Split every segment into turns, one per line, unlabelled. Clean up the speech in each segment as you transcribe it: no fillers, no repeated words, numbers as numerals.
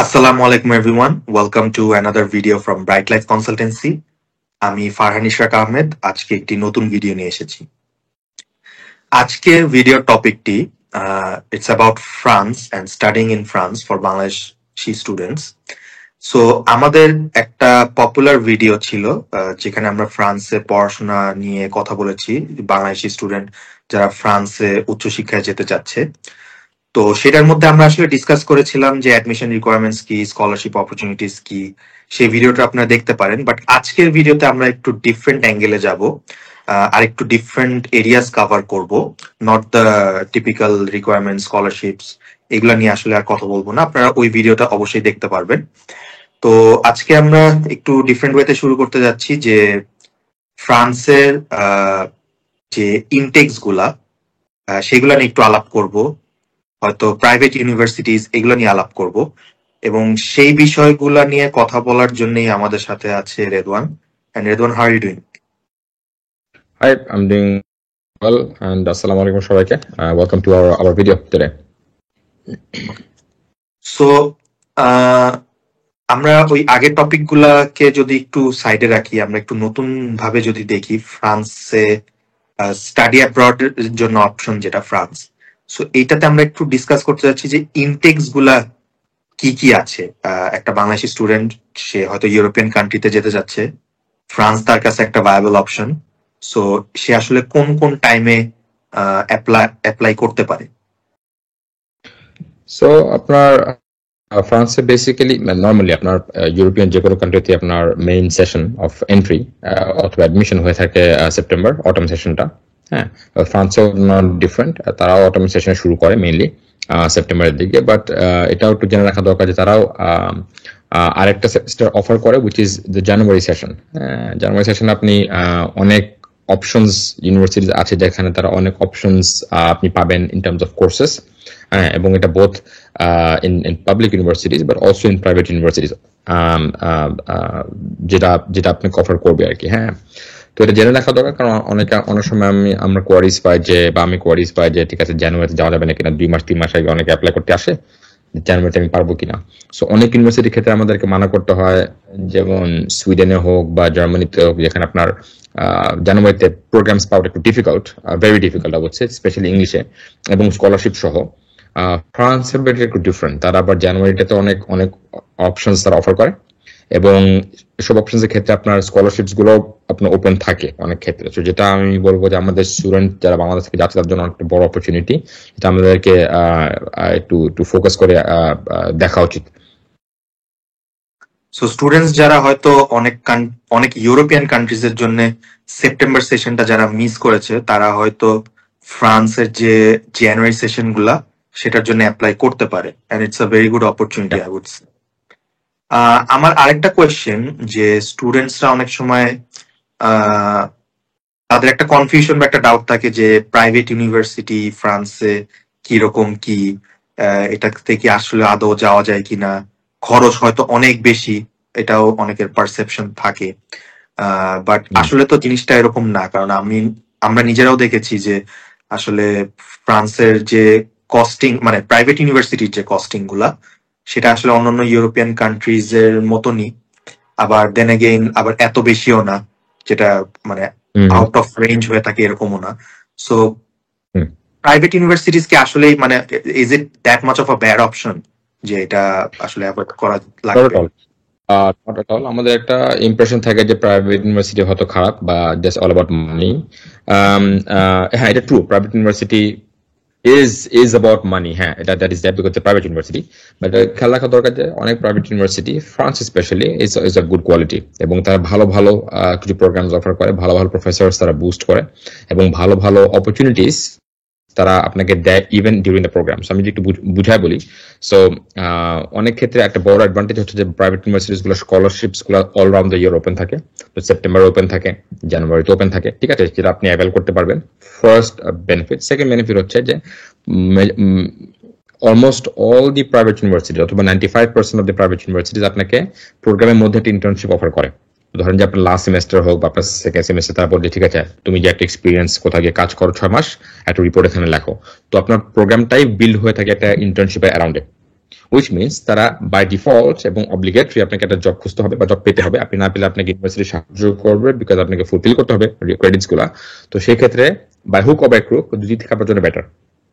Assalamu alaikum everyone. Welcome to another video from Bright Life Consultancy. আমি ফারহান ইশরাক আহমেদ আজকে একটি নতুন ভিডিও নিয়ে এসেছি। আজকের ভিডিও টপিকটি it's about France and studying in France for Bangladeshi students. So আমাদের একটা পপুলার ভিডিও ছিল যেখানে আমরা ফ্রান্সে পড়াশোনা নিয়ে কথা বলেছি, বাংলাদেশি স্টুডেন্ট যারা ফ্রান্সে উচ্চশিক্ষায় যেতে চাচ্ছে। তো সেটার মধ্যে আমরা আসলে ডিসকাস করেছিলাম যে অ্যাডমিশন রিকোয়ারমেন্টস কি, স্কলারশিপ অপরচুনিটিস কি, সেই ভিডিওটা আপনারা দেখতে পারেন। বাট আজকের ভিডিওতে আমরা একটু ডিফারেন্ট অ্যাঙ্গেলে যাব, আর একটু ডিফারেন্ট এরিয়াস কভার করব, not the typical requirement scholarships এগুলা নিয়ে আসলে আর কথা বলবো না। আপনারা ওই ভিডিওটা অবশ্যই দেখতে পারবেন। তো আজকে আমরা একটু ডিফারেন্ট ওয়েতে শুরু করতে যাচ্ছি যে ফ্রান্সের যে ইনটেক্স গুলা সেগুলা নিয়ে একটু আলাপ করব, হয়তো প্রাইভেট ইউনিভার্সিটিজ এগুলো নিয়ে আলাপ করব, এবং সেই বিষয়গুলো নিয়ে কথা বলার জন্যই আমাদের সাথে আছে Redwan. And Redwan, how are you doing?
Hi, I'm doing well, and assalamu alaikum সবাইকে. Welcome to our video today.
So আমরা ওই আগের টপিক গুলাকে যদি একটু সাইডে রাখি, আমরা একটু নতুন ভাবে যদি দেখি ফ্রান্সে স্টাডি অ্যাব্রড এর জন্য অপশন যেটা ফ্রান্স, সো এইটাতে আমরা একটু ডিসকাস করতে যাচ্ছি যে ইনটেক্স গুলা কি কি আছে। একটা বাংলাদেশি স্টুডেন্ট সে হয়তো ইউরোপিয়ান কান্ট্রিতে যেতে যাচ্ছে, ফ্রান্স তার কাছে একটা ভায়াবল অপশন, সো সে আসলে কোন কোন টাইমে অ্যাপ্লাই করতে পারে।
সো আপনার ফ্রান্সে বেসিক্যালি নর্মালি আপনার ইউরোপিয়ান যে কোনো কান্ট্রিতে আপনার মেইন সেশন অফ এন্ট্রি অথবা অ্যাডমিশন হয়ে থাকে সেপ্টেম্বর, অটম সেশনটা। হ্যাঁ, ফ্রান্সেও নট ডিফারেন্ট, তারাও অটম সেশন শুরু করে মেইনলি সেপ্টেম্বরের দিকে। বাট এটাও একটু জেনে রাখা দরকার যে তারাও আরেকটা সেমিস্টার অফার করে, which is the January session. January সেশনে আপনি অনেক অপশনস ইউনিভার্সিটিজ আছে যেখানে তারা অনেক অপশনস আপনি পাবেন ইন টার্মস অফ কোর্সেস, এবং এটা both in public universities but also in private universities, যেটা আপনাকে অফার করবে আর কি। হ্যাঁ, তো এটা জেনে রাখা দরকার, কারণ অনেক সময় আমরা কোয়ারিজ পাই যে ঠিক আছে জানুয়ারিতে যাওয়া যাবে না কিনা, 2 মাস 3 মাস আগে অনেকে অ্যাপ্লাই করতে আসে জানুয়ারিতে আমি পারবো কিনা। সো অনেক ইউনিভার্সিটির ক্ষেত্রে আমাদেরকে মানা করতে হয়, যেমন সুইডেনে হোক বা জার্মানিতে হোক, যেখানে আপনার জানুয়ারিতে প্রোগ্রামস পাওয়া একটু ডিফিকাল্ট, ভেরি ডিফিকাল্ট অবশ্যই, স্পেশালি ইংলিশে এবং স্কলারশিপ সহ। ফ্রান্সের বেটার একটু ডিফারেন্ট, তারা আবার জানুয়ারিটাতে অনেক অনেক অপশনস তারা অফার করে, এবং এসব অপশনস এর ক্ষেত্রে আপনার স্কলারশিপস গুলো আপনার ওপেন থাকে অনেক ক্ষেত্রে। তো যেটা আমি বলবো যে আমাদের স্টুডেন্ট যারা বাংলাদেশ থেকে যাচ্ছে তার জন্য একটা বড় অপরচুনিটি, এটা আমাদেরকে একটু ফোকাস করে দেখা উচিত।
সো স্টুডেন্টস যারা হয়তো অনেক ইউরোপিয়ান কান্ট্রিজ এর জন্য সেপ্টেম্বর সেশনটা যারা মিস করেছে, তারা হয়তো ফ্রান্সের যে জানুয়ারি সেশন গুলা সেটার জন্য অ্যাপ্লাই করতে পারে, and it's a very good opportunity I would say. আমার আরেকটা কোয়েশ্চেন, যে স্টুডেন্টসরা অনেক সময় তাদের একটা কনফিউশন বা একটা ডাউট থাকে যে প্রাইভেট ইউনিভার্সিটি ফ্রান্সে কিরকম কি, এটাতে কি আসলে আদৌ যাওয়া যায় কিনা, খরচ হয়তো অনেক বেশি, এটাও অনেকের পারসেপশন থাকে। বাট আসলে তো জিনিসটা এরকম না, কারণ আমরা নিজেরাও দেখেছি যে আসলে ফ্রান্সের যে কস্টিং, মানে প্রাইভেট ইউনিভার্সিটির যে কস্টিং গুলা, সেটা আসলে অন্যান্য ইউরোপিয়ান কান্ট্রিজ এর মতনই, আবার দেন এগেইন আবার এত বেশিও না যেটা মানে আউট অফ রেঞ্জ হয়ে থাকে এরকমও না। সো প্রাইভেট ইউনিভার্সিটিজ কি আসলে মানে is it that much of a bad option যে এটা আসলে অ্যাভয়েড করা লাগবে?
Not at all. আমাদের একটা ইমপ্রেশন থাকে যে প্রাইভেট ইউনিভার্সিটি হয়তো খারাপ বা জাস্ট অল অ্যাবাউট মানি। হ্যাঁ, এটা true, private university is about money. হ্যাঁ, that is that because it's a private university, but খেয়াল রাখা দরকার যে অনেক private university France specially is a good quality, এবং তারা ভালো ভালো কিছু প্রোগ্রামস অফার করে, ভালো ভালো প্রফেসর তারা বুস্ট করে, এবং ভালো ভালো অপরচুনিটিস তারা আপনাকে দেয় ইভেন ডিউরিং দ্য প্রোগ্রাম। আমি যদি একটু বুঝাই বলি, সো অনেক ক্ষেত্রে একটা বড় অ্যাডভান্টেজ হচ্ছে যে প্রাইভেট ইউনিভার্সিটিস গুলো স্কলারশিপস গুলো all round the year open থাকে। তো সেপ্টেম্বর ওপেন থাকে, জানুয়ারিতে ওপেন থাকে, ঠিক আছে, যেটা আপনি অ্যাভেল করতে পারবেন। First benefit. সেকেন্ড বেনিফিট হচ্ছে যে almost all the private university অথবা 95% অফ দি প্রাইভেট ইউনিভার্সিটিজ আপনাকে প্রোগ্রামের মধ্যে একটা ইন্টার্নশিপ অফার করে। ধরেন যে আপনার লাস্ট সেমেস্টার হোক বা আপনার সেকেন্ড সেমেস্টার, তারপর যে ঠিক আছে তুমি যে একটা এক্সপিরিয়েন্স কোথাও গিয়ে কাজ করো 6 মাস, একটা রিপোর্ট এখানে লেখো, তো আপনার প্রোগ্রামটাই বিল্ড হয়ে থাকে একটা ইন্টার্নশিপের অ্যারাউন্ডে। which means তারা বাই ডিফল্ট এবং অব্লিগেটরি আপনাকে একটা জব খুঁজতে হবে বা জব পেতে হবে, আপনি না পেলে আপনাকে ইউনিভার্সিটি সাহায্য করবে বিকজ আপনাকে ফুলফিল করতে হবে ক্রেডিটস গুলা। তো সেই ক্ষেত্রে by hook or by crook দুই থেকে আপনার জন্য বেটার।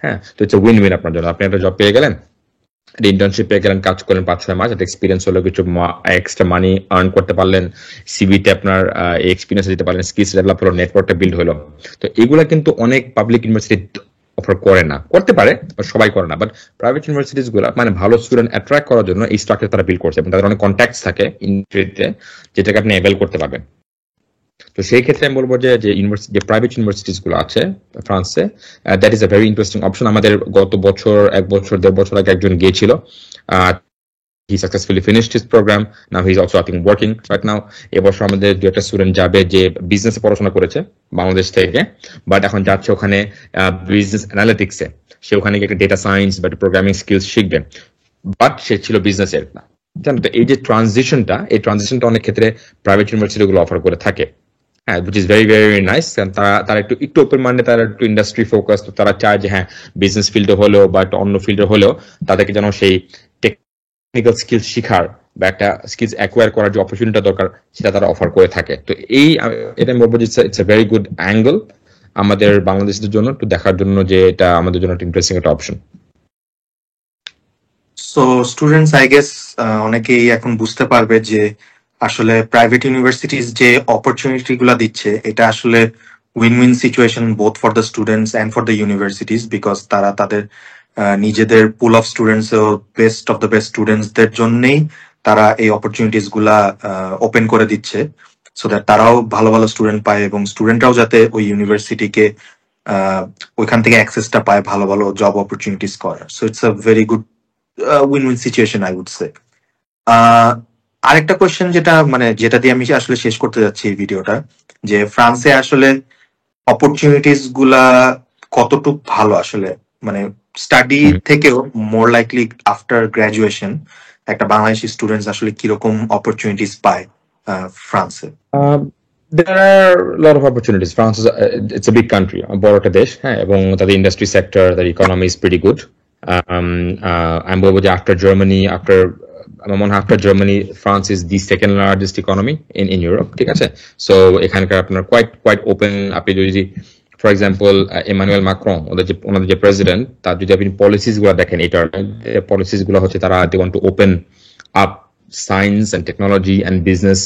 হ্যাঁ, তো ইটস উইন উইন আপনার জন্য। আপনি একটা জব পেয়ে গেলেন, ইন্টার্নশিপ পেয়ে গেলেন, কাজ করলেন 5-6 মাস, একটা এক্সপিরিয়েন্স হলো, কিছু এক্সট্রা মানি আর্ন করতে পারলেন, সিভিতে আপনার এক্সপিরিয়েন্স দিতে পারলেন, স্কিলস ডেভেলপ হলো, নেটওয়ার্কটা বিল্ড হলো। তো এগুলা কিন্তু অনেক পাবলিক ইউনিভার্সিটি অফার করে না, করতে পারে সবাই করে না, বাট প্রাইভেট ইউনিভার্সিটিস গুলা মানে ভালো স্টুডেন্ট অ্যাট্রাক্ট করার জন্য এই স্ট্রাকচার তারা বিল্ড করছে এবং তাদের অনেক কন্ট্যাক্টস থাকে ইন্ডাস্ট্রিতে যেটাকে আপনি অ্যাভেল করতে পারবেন। তো সেই ক্ষেত্রে আমি বলবো যে যে প্রাইভেট ইউনিভার্সিটিস গুলো আছে ফ্রান্সে, that is a very interesting option. আমাদের গত বছর 1-1.5 বছর আগে একজন গিয়েছিল, he successfully finished his program. Now he's also I think working right now. এবছর আমাদের দু একটা স্টুডেন্ট যাবে যে বিজনেসে পড়াশোনা করেছে বাংলাদেশ থেকে, বাট এখন যাচ্ছে ওখানে বিজনেস অ্যানালিটিক্সে। সে ওখানে একটা ডেটা সায়েন্স বা প্রোগ্রামিং স্কিলস শিখবে, বাট সে ছিল বিজনেসের না। জানো তো এই যে ট্রানজিশনটা অনেক ক্ষেত্রে প্রাইভেট ইউনিভার্সিটি গুলো অফার করে থাকে। হ্যাঁ, which is very very very nice, কারণ তারা একটু ওপেন মাইন্ডে, তারা একটু ইন্ডাস্ট্রি ফোকাস, তারা চায় যে হ্যাঁ বিজনেস ফিল্ডে হলেও বা অন্য ফিল্ডে হলেও তাদেরকে যেন সেই টেকনিক্যাল স্কিলস শিখার বা একটা স্কিলস অ্যাকোয়ার করার যে অপরচুনিটি দরকার সেটা তারা অফার করে থাকে। তো এটা আমি বলবো যে it's a very good angle আমাদের বাংলাদেশের জন্য একটু দেখার জন্য, যে এটা আমাদের জন্য একটা ইন্টারেস্টিং একটা option.
So students I guess অনেকেই এখন বুঝতে পারবে যে আসলে প্রাইভেট ইউনিভার্সিটিস যে অপরচুনিটি গুলা দিচ্ছে এটা আসলে win win situation both for the students and for the universities, because তারা তাদের নিজেদের পুল অফ স্টুডেন্টস ও বেস্ট অফ দ্য বেস্ট স্টুডেন্টসদের জন্যই তারা এই অপরচুনিটিস গুলা ওপেন করে দিচ্ছে, সো দ্যাট তারাও ভালো ভালো স্টুডেন্ট পায় এবং স্টুডেন্টরাও যাতে ওই ইউনিভার্সিটিকে ওইখান থেকে অ্যাক্সেসটা পায় ভালো ভালো জব অপরচুনিটিস করার। So it's a very good win win situation I would say. আরেকটা কোয়েশ্চেন যেটা দিয়ে আমি আসলে শেষ করতে যাচ্ছি এই ভিডিওটা, যে ফ্রান্সে আসলে অপরচুনিটিস গুলা কতটুকু ভালো আসলে, মানে স্টাডি থেকেও মোর লাইকলি আফটার গ্রাজুয়েশন একটা বাংলাদেশি স্টুডেন্টস আসলে কিরকম অপরচুনিটিস পায় ফ্রান্সে?
There are a lot of opportunities. France is it's a big country, বড় একটা দেশ, হ্যাঁ, এবং তাদের ইন্ডাস্ট্রি সেক্টর, তাদের ইকোনমি ইজ প্রিটি গুড। আমি বলবো যে after Germany, France is the second largest economy in Europe, ঠিক আছে? সো এখানকার আপনার quite open। আপনি যদি ফর এক্সাম্পল ইমানুয়েল ম্যাক্রন, ওনাদের যে প্রেসিডেন্ট, তার যদি আপনি পলিসিস গুলো দেখেন, এটা পলিসিস গুলো হচ্ছে তারা they want to open up science and technology and business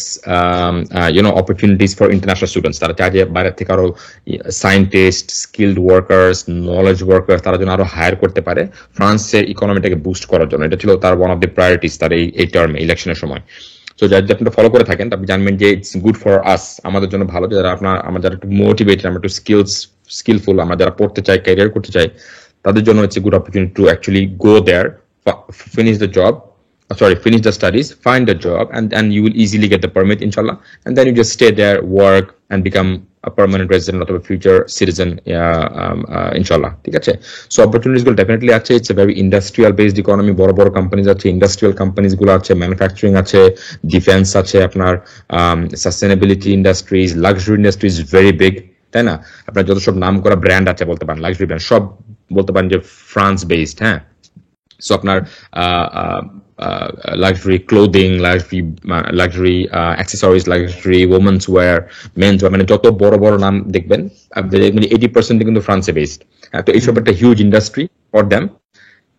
opportunities for international students. তারা চায় যে বাইরে থেকে আরো scientist, skilled workers, knowledge worker তারা যেন আরো হায়ার করতে পারে ফ্রান্সের ইকোনমিটাকে বুস্ট করার জন্য। এটা ছিল তার ওয়ান অফ দ্য প্রায়োরিটিস তার এই টার্মে, ইলেকশনের সময়। তো যদি আপনারা ফলো করে থাকেন আপনি জানবেন যে ইটস গুড ফর আস, আমাদের জন্য ভালো, যারা আমরা যারা একটু মোটিভেটেড, আমরা একটু স্কিলফুল, আমরা যারা পড়তে চাই, ক্যারিয়ার করতে চাই, তাদের জন্য it's a good opportunity to actually go there, finish the studies, find a job, and you will easily get the permit, inshallah, and then you just stay there, work, and become a permanent resident of a future citizen, inshallah. ঠিক আছে? So opportunities গুলো definitely আছে। It's a very industrial based economy, বড় বড় companies আছে, industrial companies গুলো আছে, manufacturing আছে, ডিফেন্স আছে, আপনার sustainability industries, luxury industries very big, তাই না? আপনার যত সব নাম করা ব্র্যান্ড আছে বলতে পারেন, লাক্সারি ব্র্যান্ড সব বলতে পারেন যে ফ্রান্স বেসড, হ্যাঁ। সো আপনার luxury clothing, luxury accessories, luxury women's wear, men's wear, মানে যত বড় বড় নাম দেখবেন 80% কিন্তু ফ্রান্সে বেসড। তো এইসব একটা হিউজ ইন্ডাস্ট্রি ফর দ্যাম।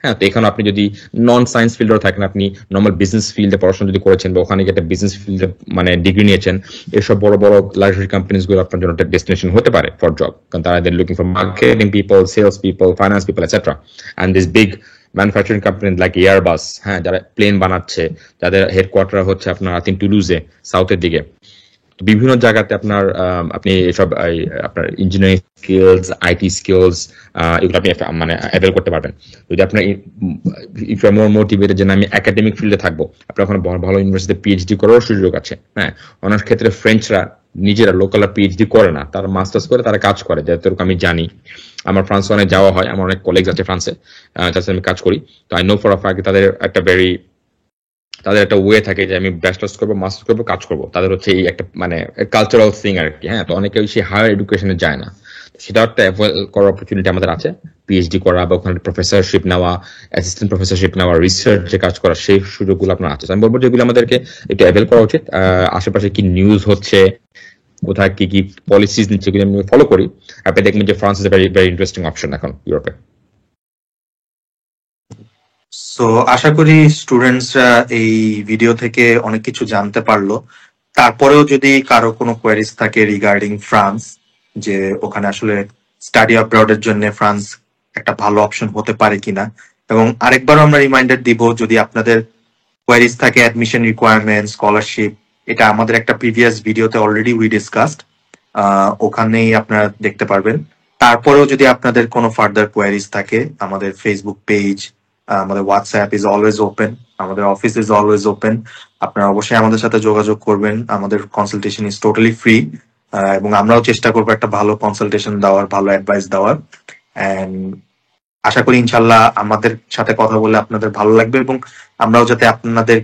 হ্যাঁ, তো এখানে আপনি যদি নন সায়েন্স ফিল্ডেও থাকেন, আপনি নর্মাল বিজনেস ফিল্ডে পড়াশোনা যদি করেছেন বা ওখানে একটা বিজনেস ফিল্ডে মানে ডিগ্রি নিয়েছেন, এসব বড় বড় লাক্সারি কোম্পানিজ গুলো আপনার জন্য একটা ডেস্টিনেশন হতে পারে ফর জব, কারণ তারা looking for marketing people, sales people, finance people, etcetera. And this big manufacturing company like Airbus, হ্যাঁ, যারা প্লেন বানাচ্ছে, যাদের হেডকোয়ার্টার হচ্ছে আপনার আই থিংক টুলুজে, সাউথের দিকে। বিভিন্ন জায়গাতে আপনি এসব আপনার ইঞ্জিনিয়ারিং স্কিলস, আইটি স্কিলস এগুলো আপনি মানে অ্যাভেল করতে পারবেন। যদি আপনার if you are more motivated যে আমি একাডেমিক ফিল্ডে থাকবো, আপনার ওখানে ভালো ইউনিভার্সিটিতে পিএইচডি করার সুযোগ আছে। হ্যাঁ, অনেক ক্ষেত্রে ফ্রেঞ্চরা নিজেরা লোকাল পিএইচডি করে না, তারা মাস্টার্স করে, তারা কাজ করে, যতটুকু আমি জানি। আমার ফ্রান্সে অনেক যাওয়া হয়, আমার অনেক কলিগস আছে ফ্রান্সে, যার সাথে আমি কাজ করি। তো I know for a fact তাদের একটা ওয়ে থাকে যে আমি ব্যাচলার্স করবো, মাস্টার্স করবো, কাজ করবো। তাদের হচ্ছে এই একটা মানে কালচারাল থিং আর কি। হ্যাঁ, তো অনেকে সেই হায়ার এডুকেশনে যায় না। সেটা একটা অ্যাভয়েড করার অপরচুনিটি আমাদের আছে, পিএইচডি করা বা ওখানে প্রফেসরশিপ নেওয়া, অ্যাসিস্ট্যান্ট প্রফেসরশিপ নেওয়া, রিসার্চে কাজ করা, সেই সুযোগগুলো আপনার আছে। আমি বলবো যেগুলো আমাদেরকে একটু অ্যাভেল করা উচিত। আশেপাশে কি নিউজ হচ্ছে, কোথায় কি কি পলিসিস নিচ্ছে, যেগুলো আমি ফলো করি, আপনি দেখবেন যে France is very very interesting option এখন ইউরোপে।
সো আশা করি স্টুডেন্টসরা এই ভিডিও থেকে অনেক কিছু জানতে পারলো। তারপরেও যদি কারো কোনো কোয়ারিজ থাকে রিগার্ডিং ফ্রান্স, যে ওখানে আসলে স্টাডি অ্যাব্রডের জন্য ফ্রান্স একটা ভালো অপশন হতে পারে কিনা, এবং আরেকবারও আমরা রিমাইন্ডার দিব, যদি আপনাদের কোয়ারিজ থাকে অ্যাডমিশন রিকোয়ারমেন্ট, স্কলারশিপ, এটা আমাদের একটা প্রিভিয়াস ভিডিওতে অলরেডি উই ডিসকাসড, ওখানেই আপনারা দেখতে পারবেন। তারপরেও যদি আপনাদের কোনো ফার্দার কোয়ারিজ থাকে, আমাদের ফেসবুক পেজ, আমাদের হোয়াটসঅ্যাপ ইজ অলওয়েজ ওপেন, আমাদের অফিস ইজ অলওয়েজ ওপেন। আপনারা অবশ্যই আমাদের সাথে যোগাযোগ করবেন। আমাদের কনসালটেশন ইজ টোটালি ফ্রি, এবং আমরাও চেষ্টা করবো একটা ভালো কনসালটেশন দেওয়ার, ভালো অ্যাডভাইস দেওয়ার। অ্যান্ড আশা করি ইনশাল্লাহ আমাদের সাথে কথা বলে আপনাদের ভালো লাগবে, এবং আমরাও যাতে আপনাদের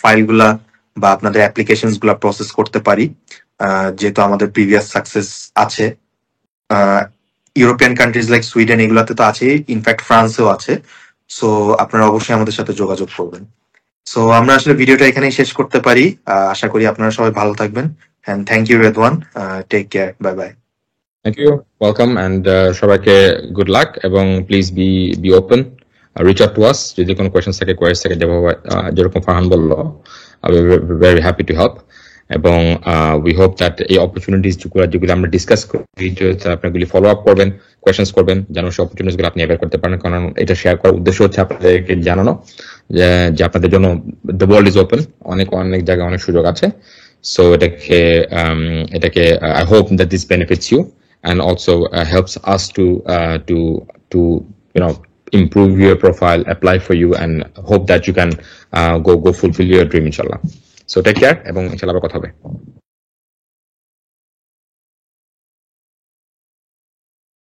ফাইলগুলা বা আপনাদের অ্যাপ্লিকেশনস গুলা প্রসেস করতে পারি, যেহেতু আমাদের প্রিভিয়াস সাকসেস আছে। ইউরোপিয়ান কান্ট্রিজ লাইক সুইডেন এগুলাতে তো আছে, ইনফ্যাক্ট ফ্রান্সেও আছে। সো আপনারা অবশ্যই আমাদের সাথে যোগাযোগ করবেন। সো আমরা আসলে ভিডিওটা এখানেই শেষ করতে পারি। আশা করি আপনারা সবাই ভালো থাকবেন। And thank you Redwan, take care, bye bye.
Thank you, welcome, and সবাইকে গুড লাক, এবং please be open, reach out to us যদি কোনো কোয়েশ্চেন থাকে, কোয়েরিজ থাকে, যেরকম ফারহান বললো, ভেরি হ্যাপি টু হেল্প। এবং উই হোপ দ্যাট এই অপরচুনিটিস যেগুলো আমরা ডিসকাস করি, আপনাগুলি ফলো আপ করবেন, কোয়েশ্চেন্স করবেন, যেন সেই অপরচুনিটিস গুলো আপনি অ্যাভেল করতে পারেন। কারণ এটা শেয়ার করার উদ্দেশ্য হচ্ছে আপনাদেরকে জানানো যে আপনাদের জন্য দ্য ওয়ার্ল্ড ইজ ওপেন, অনেক অনেক জায়গায় অনেক সুযোগ আছে। সো এটাকে I hope that this benefits you and also helps us to improve your profile, apply for you, and hope that you can go fulfill your dream, inshallah. So take care, এবং ইনশাআল্লাহ আবার কথা হবে।